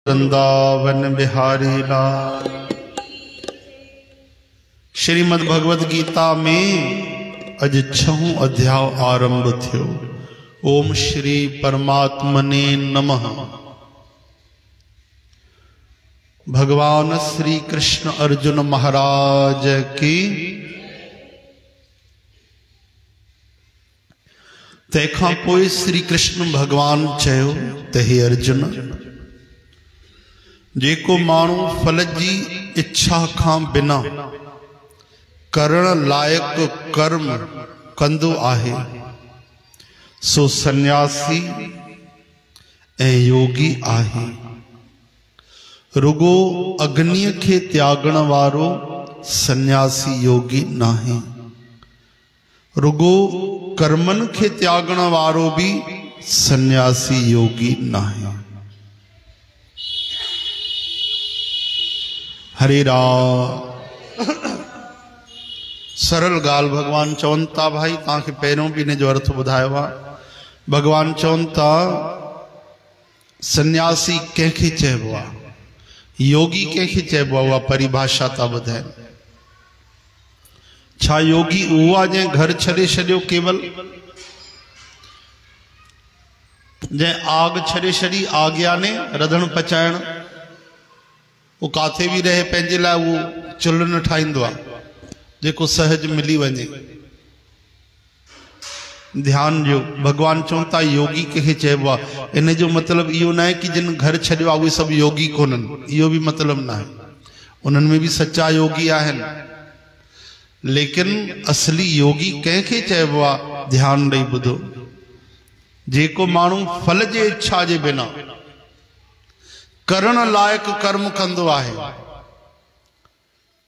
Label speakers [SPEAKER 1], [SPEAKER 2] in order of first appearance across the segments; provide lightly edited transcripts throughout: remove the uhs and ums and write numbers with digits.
[SPEAKER 1] वृंदावन बिहारी लाल। श्रीमद् भगवद गीता में अज 6 अध्याय आरंभ थयो। ओम श्री परमात्मने नमः। भगवान श्री कृष्ण अर्जुन महाराज की। तंहिंखां पोइ श्री कृष्ण भगवान चयो त हे अर्जुन, जेको माण्हू फल जी इच्छा खां बिना करण लायक कर्म कंदो आहे सो सन्यासी ऐं योगी आहे। रुगो अग्नि खे त्यागण वारो सन्यासी योगी नाहे। रुगो कर्मन खे त्यागण वारो भी सन्यासी योगी नाहे। हरे राम। सरल गाल भगवान चवन था भाई, तव्हांखे पहिरों भी इन जो अर्थ ॿुधायो आहे। भगवान चवन था सन्यासी कंहिंखे चइबो आहे, योगी कंहिंखे चइबो आहे, उहा परिभाषा था ॿुधाइनि। छा योगी उहो आहे जंहिं घर छॾे छॾियो, केवल जंहिं आग छॾे छॾी, आग्याने रधण पचाइण, वो काथे भी रहे पंहिंजे लाइ वो चुल्ह न ठाहींदो आहे, जेको सहज मिली वञे। ध्यान ॾियो, भगवान चवनि था योगी कंहिंखे चइबो आहे। इन जो मतिलबु इहो न आहे कि जिन घर छॾियो आहे उहे सभु योगी कोन्हनि, इहो बि मतिलबु न आहे। उन्हनि में भी सच्चा योगी आहिनि, लेकिन असली योगी कंहिंखे चइबो आहे, ध्यान ॾेई ॿुधो। जेको माण्हू फल जे इच्छा जे बिना करण लायक कर्म कंदो आहे।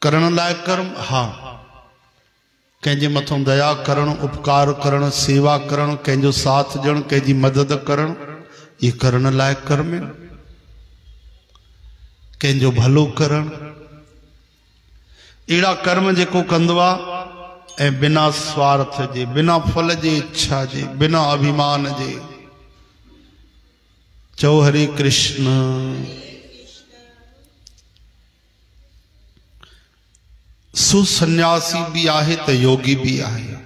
[SPEAKER 1] करण लायक कर्म, हाँ, कंहिंजे मथों दया करण, उपकार करण, सेवा करण, कंहिंजो साथ ॾियण, कंहिंजी मदद करण, ये करण लायक कर्म आहिनि। कंहिंजो भलो करण, अहिड़ा कर्म जेको कंदो आहे ऐं बिना स्वार्थ जे, बिना फल जे इच्छा जे, बिना अभिमान जे। चओ हरे कृष्ण। सुसन्यासी भी आहे तो योगी भी आहे।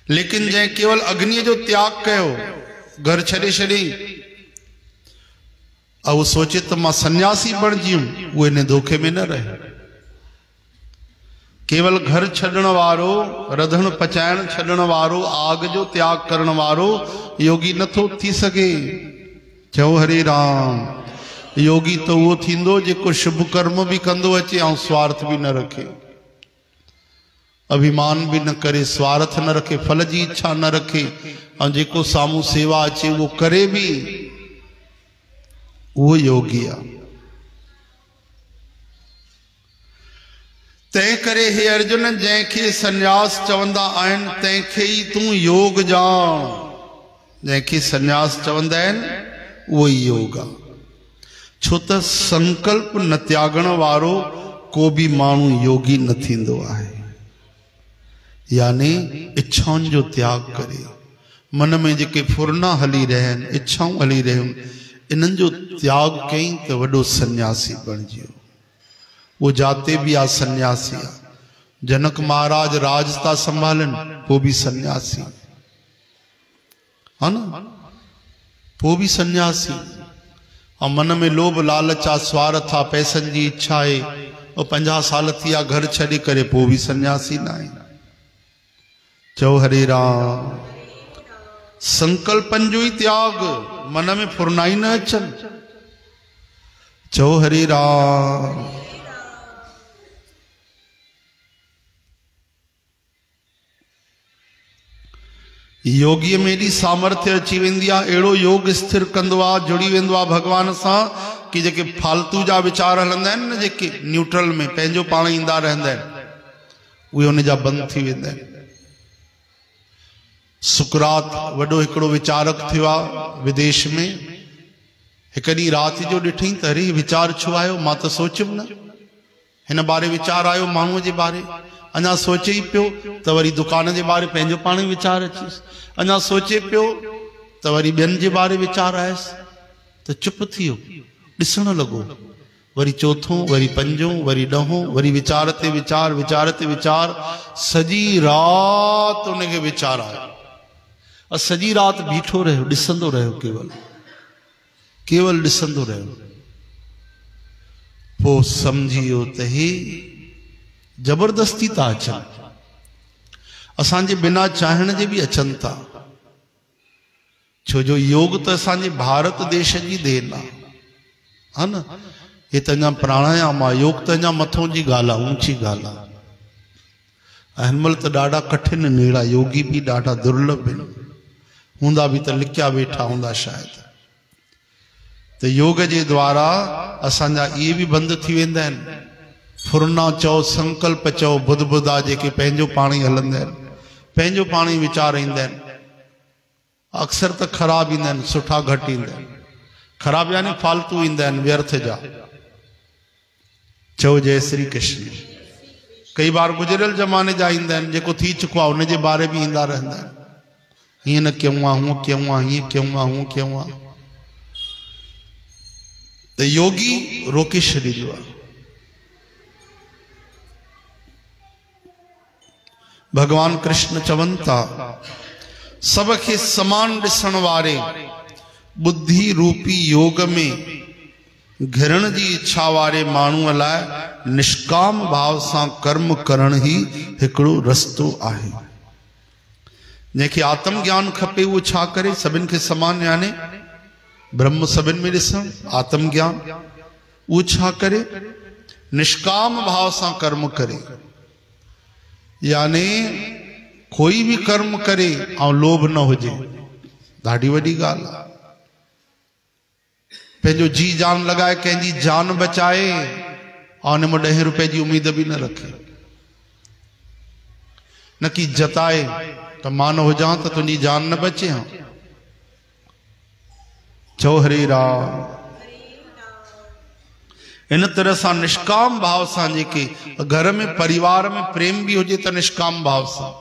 [SPEAKER 1] लेकिन जै केवल अग्नि जो त्याग कयो, घर छॾे छॾी, और वो सोचे तो मां सन्यासी बण जियुमि, वो इन धोखे में न रहे। केवल घर छॾण वारो, रधण पचाइण छॾण वारो, आग जो त्याग करण वारो योगी नथो थी सघे। चओ हरे राम। योगी तो वो थींदो जेको शुभ कर्म भी कंदो अचे और स्वार्थ भी न रखे, अभिमान भी न करे, स्वार्थ न रखे, फल जी इच्छा न रखे, और जेको सामू सेवा अचे वो करे भी, वो योगी आहे। तंहिं करे हे अर्जुन, जंहिंखे सन्यास चवंदा आहिनि तंहिंखे ई तूं योग ॼाण। जंहिंखे सन्यास चवंदा आहिनि उहो ई योग आहे। छो त संकल्प न त्यागण वारो को भी माण्हू योगी न थींदो आहे। यानी इच्छाउनि जो त्याग करे, मन में जेके फुरना हली रहिया आहिनि, इच्छाऊं हली रहियूं, इन्हनि जो त्याग कयईं त वॾो सन्यासी बणिजियो। वो जाते भी आ सन्यासी आ। जनक महाराज राज था संभालन, वो भी सन्यासी है ना, वो भी सन्यासी। और मन में लोभ लालच आ, स्वार्थ आ, पैसनि जी इच्छा है, और 50 साल थिया घर छॾे करे, वो भी सन्यासी ना है। चओ हरे राम। संकल्पन जो ही त्याग, मन में फुरनाई न अचन। चओ हरे राम। योगी में एडी सामर्थ्य अची वेंदी आहे, अहिड़ो योग स्थिर कंदो आहे, जुड़ी वेंदो आहे भगवान सां, कि जेके फालतू जा विचार हलंदा आहिनि न, जेके न्यूट्रल में पंहिंजो पाण ईंदा रहंदा आहिनि, उहे उन जा बंदि थी वेंदा आहिनि। सुकरात वॾो हिकिड़ो विचारक थियो आहे विदेश में। हिकु ॾींहुं राति जो ॾिठईं त अरे वीचार छो आयो, मां त सोचियुमि न, हिन बारे वीचार आयो माण्हूअ जे बारे। अञा सोचे ही पियो त वरी दुकान जे बारे पंहिंजो पाण ई वीचार अचीसि। अञा सोचे पियो त वरी ॿियनि जे बारे वीचार आयसि त चुप थी वियो। ॾिसण लॻो, वरी चौथों, वरी पंजों, वरी ॾहों, वरी वीचार ते वीचार, वीचार ते वीचार, सॼी राति उनखे वीचार आयो। सॼी राति बीठो रहियो, ॾिसंदो रहियो, केवल ॾिसंदो रहियो। पोइ सम्झी वियो त हे जबरदस्ती था अचनि, असांजे बिना चाहण जे बि अचनि था। छो जो योग त असांजे भारत देश जी देन आहे, हा न। हे त अञा प्राणायाम आहे, योग त अञा मथों जी ॻाल्हि आहे, ऊंची ॻाल्हि आहे। हिन महिल त ॾाढा कठिन नीड़ा योगी बि ॾाढा दुर्लभ आहिनि, हूंदा बि त लिकिया वेठा हूंदा शायदि। त योग जे द्वारा असांजा इहे बि बंदि थी वेंदा आहिनि। फुरना चओ, संकल्प चओ, बुध बुधा जेके पंहिंजो पाण ई हलंदा आहिनि, पंहिंजो पाण ई वीचार ईंदा आहिनि। अक्सर त ख़राब ईंदा आहिनि, सुठा घटि ईंदा आहिनि। ख़राब यानी फालतू ईंदा आहिनि, व्यर्थ जा। चओ जय श्री कृष्ण। कई बार गुज़रियल ज़माने जा ईंदा आहिनि, जेको थी चुको आहे उनजे बारे में ईंदा रहंदा आहिनि। हीअं न कयूं आहे, हूअं कयूं आहे, हीअं कयूं आहे, हूअं कयूं आहे। त योगी रोके छॾींदो आहे। भगवान कृष्ण चवनि था, सब खे समान ॾिसण वारे बुद्धि रूपी योग में घिरण जी इच्छा वारे माण्हूअ लाइ निष्काम भाव सां कर्म करण ही हिकिड़ो रस्तो आहे। जंहिंखे आत्म ज्ञान खपे उहो छा करे? सभिनि खे समान याने ब्रह्म सभिनि में ॾिसण, आत्म ज्ञान। उहो छा करे? निष्काम भाव सां कर्म करे, यानी कोई भी कर्म करे और लोभ न हुजे। ॾाढी वॾी ॻाल्हि आहे। पंहिंजो जी जान लगाए कंहिंजी जान बचाए और उन में 10 रुपए जी उम्मीद भी न रखे। न कि जताए तो मां न हुजां तो तुझी जान न बचे। हाँ चो हरे राम। इन तरह से निष्काम भाव से जेके घर में परिवार में प्रेम भी हुजे तो निष्काम भाव से।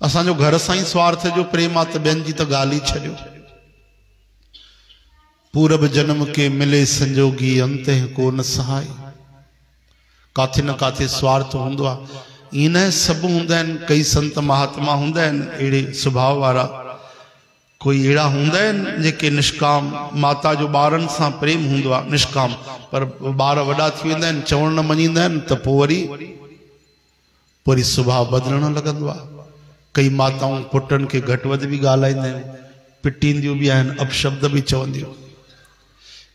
[SPEAKER 1] असांजो घर सां ही स्वार्थ जो प्रेम आ तो ॿियनि जी तो ॻाल्हि ही छॾियो। पूरब जन्म के मिले संजोगी अंते को न सहाय। काथे न काथे स्वार्थ हुंदो आ। इन सब हुंदा आहिनि। कई संत महात्मा हुंदा आहिनि अहिड़े स्वभाव वारा। कोई अहिड़ा हुंदा आहिनि जेके निष्काम, माता जो ॿारनि सां प्रेम हुंदो आहे निष्काम, पर ॿार वॾा थी वेंदा आहिनि, चवण न मञींदा आहिनि त पोइ वरी स्वभाव बदिलण लॻंदो आहे। कई माताऊं पुटनि खे घटि वधि भी ॻाल्हाईंदा आहिनि, पिटींदियूं भी आहिनि, अपशब्द भी चवंदियूं।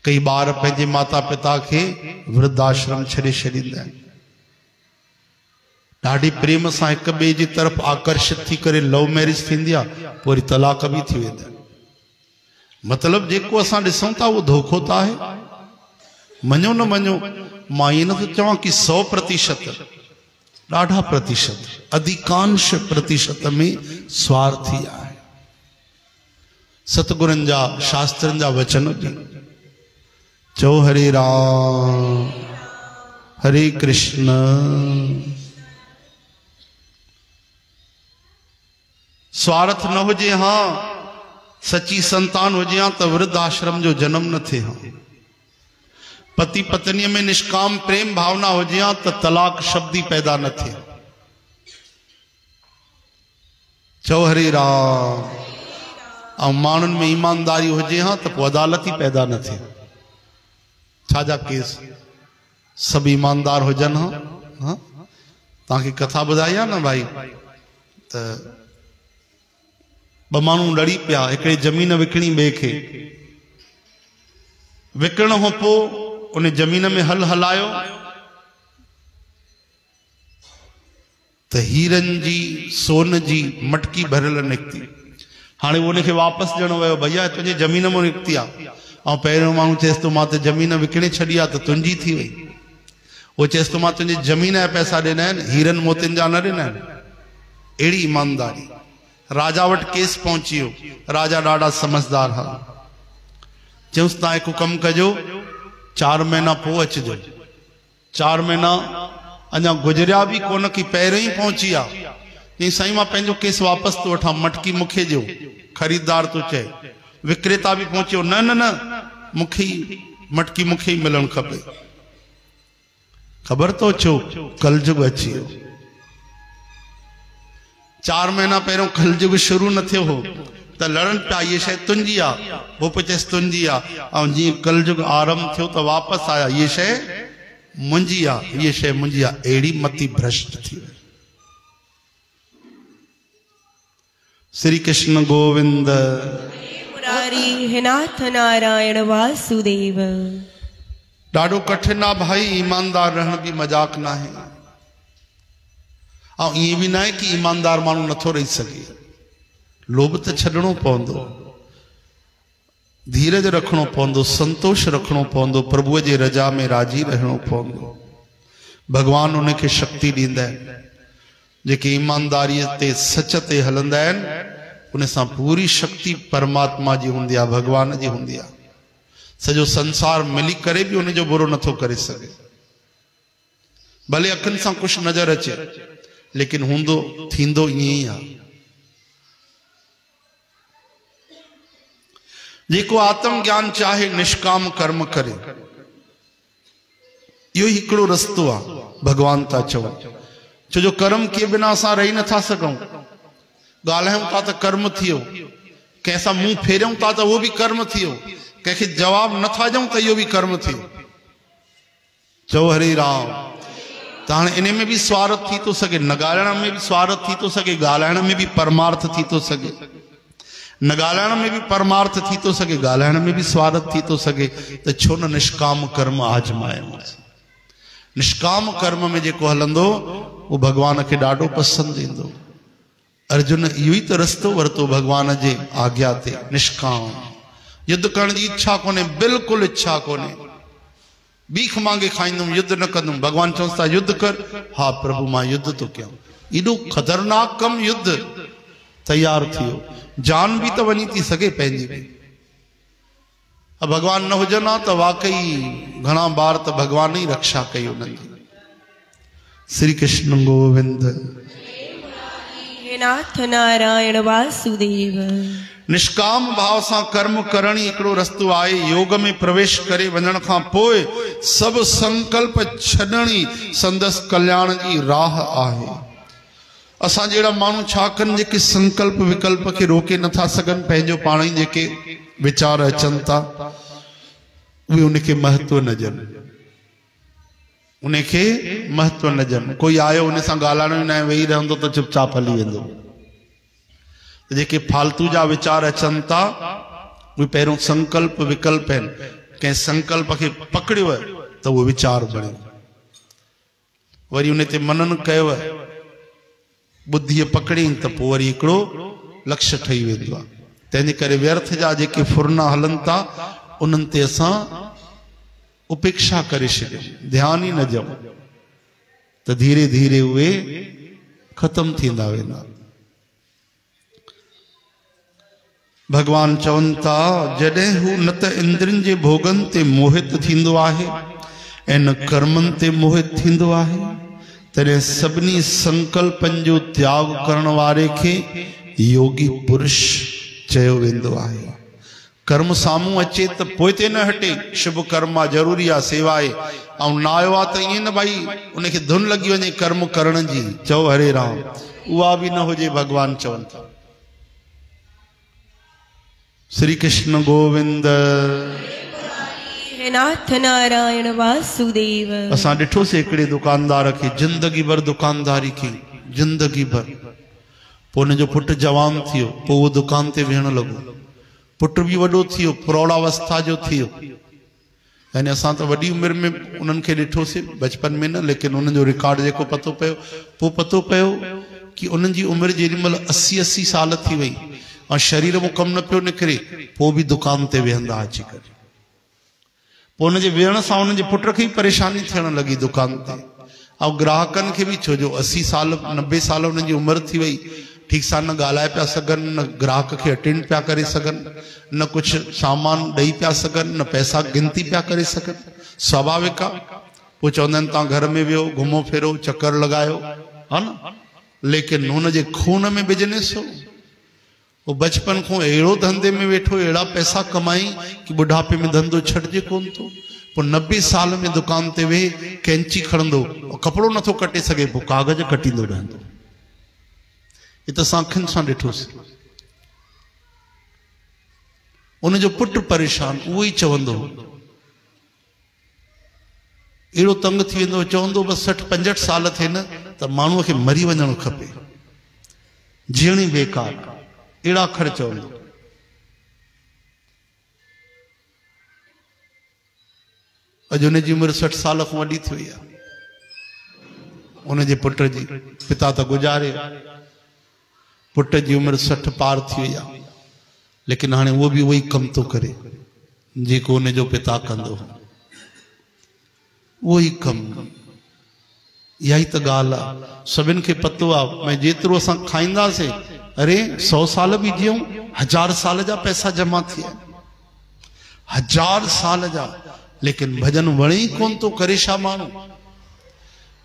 [SPEAKER 1] कई ॿार पंहिंजे माता पिता के वृद्धाश्रम छॾे छॾींदा आहिनि। ॾाढी प्रेम सां हिक ॿिए जी तरफ़ आकर्षित थी करे लव मैरिज थींदी आहे, पोइ वरी तलाक भी थी वेंदा आहिनि। मतिलबु जेको असां ॾिसूं था उहो धोखो त आहे। मञो न मञो, मां ईअं नथो चवां कि 100%, ॾाढा प्रतिशत, अधिकांश प्रतिशत में स्वार्थी आहे। सतगुरनि जा शास्त्रनि जा वचन बि। चो हरे राम हरे कृष्ण। स्वार्थ न हुजे हाँ, सच्ची संतान हुजे हाँ तो वृद्धाश्रम जो जन्म न थे। हाँ पति पत्नी में निष्काम प्रेम भावना हुजे हाँ तो तलाक शब्द ही पैदा न थे। चो हरे राम। और माण्हुनि में ईमानदारी हुजे हाँ तो अदालत ही पैदा न थे। छाजा केस सब ईमानदार हुजन। हाँ ताकि कथा बुधाई है ना भाई, तो ब मानू लड़ी पिया, एकड़े जमीन विकणी बे खे। विकण हो पो उन जमीन में हल हलायो तो हीरन जी सोन जी मटकी भरल निकती। हाणे उनखे वापस ॾियणो वियो, भैया तुझे जमीन में निकती आ। और पहिरियों माण्हू चएसि तो मां त जमीन विकणे छॾी आहे तो तुंहिंजी थी वई। वो चएसि तो मां तुंहिंजी जमीन जा पैसा ॾिना आहिनि, हीरन मोतियुनि जा न ॾिना आहिनि। अहिड़ी ईमानदारी। राजा वटि केस पहुची वियो। राजा ॾाढा समझदार हा। चयुसि तव्हां हिकु कमु कजो, 4 महीना पोइ अचिजो। 4 महीना अञा गुज़रिया बि कोन कि पहिरियों ही पहुची आ। चई साईं मां पंहिंजो केस वापसि तो वठां, मटकी मूंखे ॾियो। ख़रीदार तो चए। विक्रेता भी पहुंचो, न न न मूंखे मटकी मूंखे मिलण खपे। खबर तो छो कलयुग अची वियो। 4 महीना पहिरियों कलयुग शुरू न थियो हो त लड़न पिया ये शइ तुंहिंजी आहे, वो पे चएसि तुंहिंजी आहे। ऐं जीअं कलयुग आरंभ थियो त वापसि आया ये शइ मुंहिंजी आहे, ये शइ मुंहिंजी आहे। अहिड़ी मति भ्रष्ट थी वई। श्री कृष्ण गोविंद
[SPEAKER 2] मुरारी हे नाथ नारायण वासुदेव।
[SPEAKER 1] ॾाढो कठिन आहे भाई, ईमानदार रहण भी मजाक ना है। ऐं ईअं भी ना है कि ईमानदार माण्हू नथो रही सके। लोभ तो छॾणो पवंदो, धीरज रखणो पवंदो, संतोष रखणो पवंदो, प्रभुअ जे रजा में राजी रहणो पवंदो। भगवान उनखे शक्ति ॾींदा आहिनि। जेके ईमानदारीअ ते सच ते हलंदा आहिनि उन सां पूरी शक्ति परमात्मा जी हूंदी आहे, भगवान जी हूंदी आहे। सॼो संसार मिली करे भी उनजो बुरो नथो करे सघे। भले अखियुनि सां कुछ नज़र अचे, लेकिन हूंदो थींदो ईअं ई आहे। जेको आत्म ज्ञान चाहे निष्काम कर्म करे, इहो हिकिड़ो रस्तो आहे। भगवान था चवनि, छो जो कर्म के बिना असां रही नथा सघूं। ॻाल्हायूं था त कर्म थियो, कंहिंसां मुंहुं फेरियूं था त उहो भी कर्म थियो, कंहिंखे जवाब नथा ॾियूं त इहो भी कर्म थियो। चओ हरे राम। त हाणे इन में भी स्वार्थ थी थो सघे, न ॻाल्हाइण में भी स्वार्थ थी थो सघे, ॻाल्हाइण में भी परमार्थ थी थो सघे। न ॻाल्हाइण में भी परमार्थ थी थो सघे, ॻाल्हाइण में भी स्वार्थ थी थो सघे। त छो न निष्काम कर्म आजमायूं। निष्काम कर्म में जेको हलंदो वो भगवान खे ॾाढो पसंदि ईंदो। अर्जुन इहो ई त रस्तो वरितो भगवान जे आज्ञा ते, निष्काम। युद्ध करण जी इच्छा कोन्हे, बिल्कुलु इच्छा कोन्हे। बीख मांगे खाईंदुमि, युद्ध न कंदुमि। भगवान चवनि था युद्ध कर। हा प्रभु मां युद्ध तो कयां। एॾो ख़तरनाक कम युद्ध। तैयार थियो, जान भी तो वञी थी सघे पंहिंजी भी। भगवान न हुजनि हा त वाकई घणा बार त भगवान ही रक्षा कई उन्हनि जी। श्री कृष्ण गोविंद
[SPEAKER 2] हे नाथ नारायण वासुदेव।
[SPEAKER 1] निष्काम भाव सां कर्म करण ही हिकिड़ो रस्तो आहे। योग में प्रवेश करे वञण खां पोइ सभु संकल्प छॾणी संदसि कल्याण जी राह आहे। असां जहिड़ा माण्हू छा कनि, जेके संकल्प विकल्प खे रोके नथा सघनि, पंहिंजो पाण ई जेके विचार अचनि था उहे उनखे महत्व न ॾियनि, उनखे महत्व न ॾियनि। कोई आयो उन सां ॻाल्हाइणो ई न आहे, वेही रहंदो त चुपचाप हली वेंदो। जेके फालतू जा विचार अचनि था उहे पहिरियों संकल्प विकल्प आहिनि। कंहिं संकल्प खे पकड़ियो त उहो विचार बणियो, वरी उन ते मनन कयो, बुद्धीअ पकड़ियईं त पोइ वरी हिकिड़ो लक्ष्य ठही वेंदो आहे। तंहिंजे करे व्यर्थ जा जेके फुरना हलनि था उन्हनि ते असां उपेक्षा करे छॾियूं, ध्यान ई न ॾियूं, त धीरे धीरे उहे ख़तम थींदा वेंदा। भगवान चवनि था, जॾहिं हू न त इंद्रियनि जे भोगनि ते मोहित थींदो आहे ऐं न कर्मनि ते मोहित थींदो आहे, तॾहिं सभिनी संकल्पनि जो त्याग करण वारे खे योगी पुरुष चयो वेंदो आहे। कर्म साम्हूं अचे त पोइ ते न हटे, शुभ कर्म आहे, ज़रूरी आहे, सेवा आहे। ऐं न आयो आहे त ईअं न भाई उनखे धुन लॻी वञे कर्म करण जी। चओ हरे राम। उहा बि न हुजे, भगवान चवनि था। श्री कृष्ण गोविंद
[SPEAKER 2] नाथ नारायण वासुदेव।
[SPEAKER 1] असां ॾिठोसीं हिकिड़े दुकानदार खे जिंदगी भर दुकानदारी की, जिंदगी भर। पोइ हुनजो पुटु जवान थियो, पोइ उहो दुकान ते वेहण लॻो। पुटु बि वॾो थियो, प्रौढ़ावस्था जो थियो। यानी असां त वॾी उमिरि में उन्हनि खे ॾिठोसीं, बचपन में न, लेकिन उन्हनि जो रिकॉर्ड जेको पतो पियो, पोइ पतो पियो कि उन्हनि जी उमिरि जेॾीमहिल 80 साल थी वई ऐं शरीर में कमु न पियो निकिरे, पोइ बि दुकान ते वेहंदा अची करे। पोइ हुनजे वेहण सां हुनजे पुट खे ई परेशानी थियण लॻी दुकान ते। ऐं ग्राहकनि खे बि, छो जो 80 साल 90 साल हुननि जी उमिरि थी वई, ठीक सां न ॻाल्हाए पिया सघनि, न ग्राहक खे अटेंड पिया करे सघनि, न कुझु सामान ॾेई पिया सघनि, न पैसा गिनती पिया करे सघनि। स्वाभाविक आहे। पोइ चवंदा आहिनि तव्हां घर में वियो, घुमो फिरो, चक्कर लॻायो, हा न, लेकिन हुनजे खून में बिजनेस हो। वो बचपन को अड़ो धंधे में वेठो, अड़ा पैसा कमाई कि बुढ़ापे में धंधो छड़जे कोन तो। 90 साल में दुकान ते वे कैंची खड़ंदो, कपड़ो नथो कटे सके, पोइ कागज कटींदो रहंदो। ये तो सांखन सां ॾिठोसीं। उनजो पुट परेशान, उहो ई चवंदो, एड़ो तंग थी वेंदो, चवंदो बस 60-65 साल थिए न त माण्हूअ खे मरी वञणु खपे, जीअणी बेकार, एड़ा अखर चवंदो। अॼु उनजी उमिरि 60 साल खां वॾी थी वई आहे। उनजे पुट जी, पिता त गुज़ारे, पुट जी उमिरि 60 पार थी वई आहे, लेकिन हाणे उहो बि उहो ई कमु थो करे जेको उनजो पिता कंदो हो, उहो ई कमु। इहा ई त ॻाल्हि आहे, सभिनि खे पतो आहे। मैं जेतिरो असां खाईंदासीं, अरे 100 साल बि जियूं, 1000 साल जा पैसा जमा थिया, 1000 साल जा, लेकिन भजन वणे ई कोन थो करे। छा माण्हू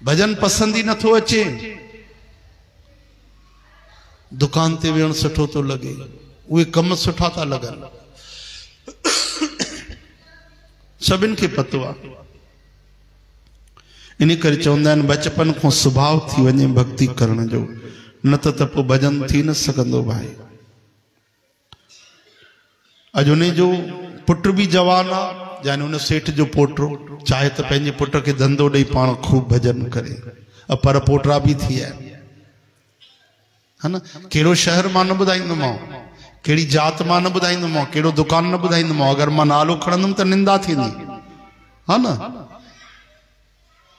[SPEAKER 1] भजन पसंदि ई नथो अचे, दुकान ते वेहणु सुठो थो लॻे, उहे कम सुठा था लॻनि, सभिनि खे पतो आहे। इन करे चवंदा आहिनि बचपन खां सुभाउ थी वञे भक्ति करण जो, न त पोइ भजन थी न सघंदो भाई। अॼु उन जो पुट बि जवान आहे, यानी उन सेठ जो पोटो चाहे त पंहिंजे पुट खे धंधो ॾेई पाण खूब भजन करे, पर पोटरा बि थी विया आहिनि, है न। कहिड़ो शहर मां न ॿुधाईंदोमांव, कहिड़ी जात मां न ॿुधाईंदोमांव, कहिड़ो दुकान न ॿुधाईंदोमांव, अगरि मां नालो खणंदुमि त निंदा थींदी, हा न।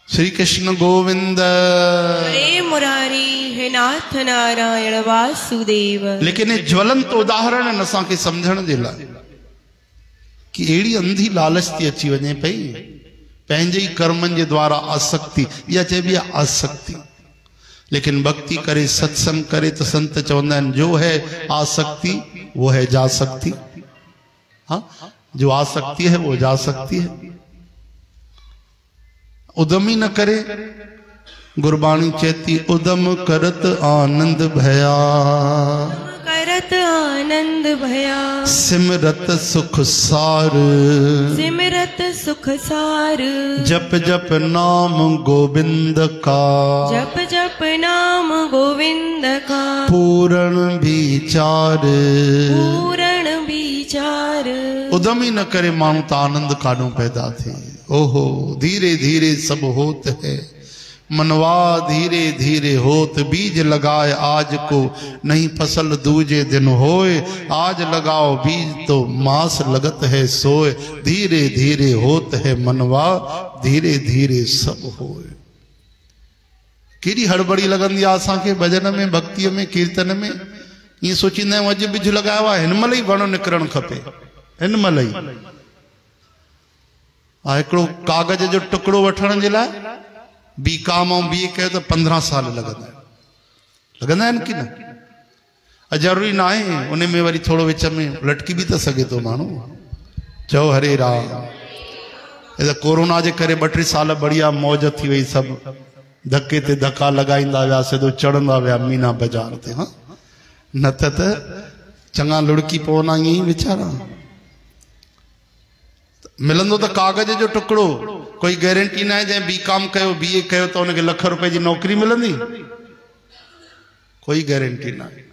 [SPEAKER 1] श्री कृष्ण गोविंद
[SPEAKER 2] हरे मुरारी, हे नाथ नारायण वासुदेव।
[SPEAKER 1] लेकिन ये ज्वलंत उदाहरण आहिनि असांखे सम्झण जे लाइ कि अहिड़ी अंधी लालच थी अची वञे पई, पंहिंजे ई कर्मनि जे द्वारा आसक्ति, इहा चइबी आहे आसक्ति। लेकिन भक्ति करे, सत्संग करे तो संत चवंदा आहिनि जो है आसक्ति वो है जा सकती। हाँ, जो आसक्ति है वो जा सकती है। उदम ही न करे, गुरबाणी चेती उदम करत आनंद भया,
[SPEAKER 2] करत आनंद भया,
[SPEAKER 1] सिमरत सुख सार,
[SPEAKER 2] सिमरत सुख सार,
[SPEAKER 1] जप जप नाम गोविंद का,
[SPEAKER 2] जप जप नाम गोविंद का,
[SPEAKER 1] पूरण विचार,
[SPEAKER 2] पूरण विचार।
[SPEAKER 1] उदम ही न करे मानू तो आनंद कानू पैदा थे। ओहो धीरे धीरे सब होत है, मनवा धीरे धीरे होत, बीज लगाए आज को नहीं फसल दूजे दिन होए, आज लगाओ बीज तो मास लगत है सोए, धीरे धीरे होत है मनवा धीरे धीरे सब होए। केड़ी हड़बड़ी लगंदी आहे असांखे भजन में, भक्ति में, कीर्तन में। ये सोचींदा आहियूं अॼु बीज लगायो आहे, हिन महिल ई वण निकिरणु खपे, हिन महिल ई। हिकिड़ो कागज जो टुकड़ो वठण जे लाइ B.Com ऐं BA कयो त 15 साल लॻंदा आहिनि कि न। ज़रूरी न आहे, उन में वरी थोरो विच में लटकी बि त सघे थो माण्हू। चओ हरे राम। हे त कोरोना जे करे 2-3 साल बढ़िया मौज थी वई, सभु धके ते धका लॻाईंदा विया, सिधो चढ़ंदा विया मीना बाज़ार ते। हाँ, न त चङा लुड़की पवंदा ईअं ई वीचारा। मिलंदो त कागज जो टुकड़ो, कोई गारंटी न है। जैसे B.Com कयो, BA कयो तो उनके लाख रुपए जी नौकरी मिलंदी, कोई गारंटी ना है।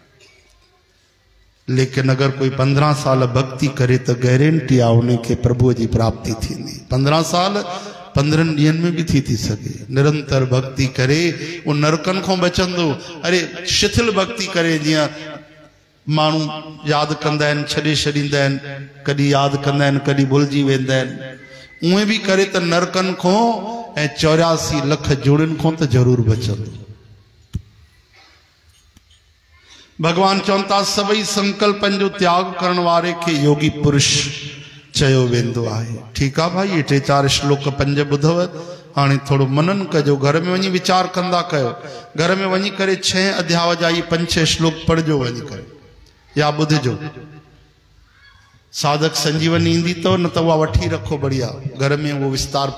[SPEAKER 1] लेकिन अगर कोई 15 साल भक्ति करे तो गारंटी आ उनके प्रभु जी प्राप्ति थी। 15 साल 15 ॾींहनि में भी थी सके। निरंतर भक्ति करे वो नरकन को बचंदो। अरे शिथिल भक्ति करे, जियां मानू याद कंदा आहिनि, छॾे छॾींदा आहिनि, कॾहिं याद कंदा आहिनि, कॾहिं भुलिजी वेंदा आहिनि। उहे बि करे त नरकनि खां ऐं 84 लख जोड़ियुनि खां त ज़रूर बचंदो। भगवान चवनि था सभई संकल्पनि जो त्याग करण वारे खे योगी पुरुष चयो वेंदो आहे। ठीकु आहे भाई, ये 3-4 श्लोक 5 ॿुधव। हाणे थोरो मनन कजो, घर में वञी वीचार कंदा कयो। घर में वञी करे 6 अध्याय जा ये 5-6 श्लोक पढ़जो वञी करे, या ॿुधजो। साधक संजीवनी ईंदी तो न त उहा वठी रखो बढ़िया, घर में वो विस्तार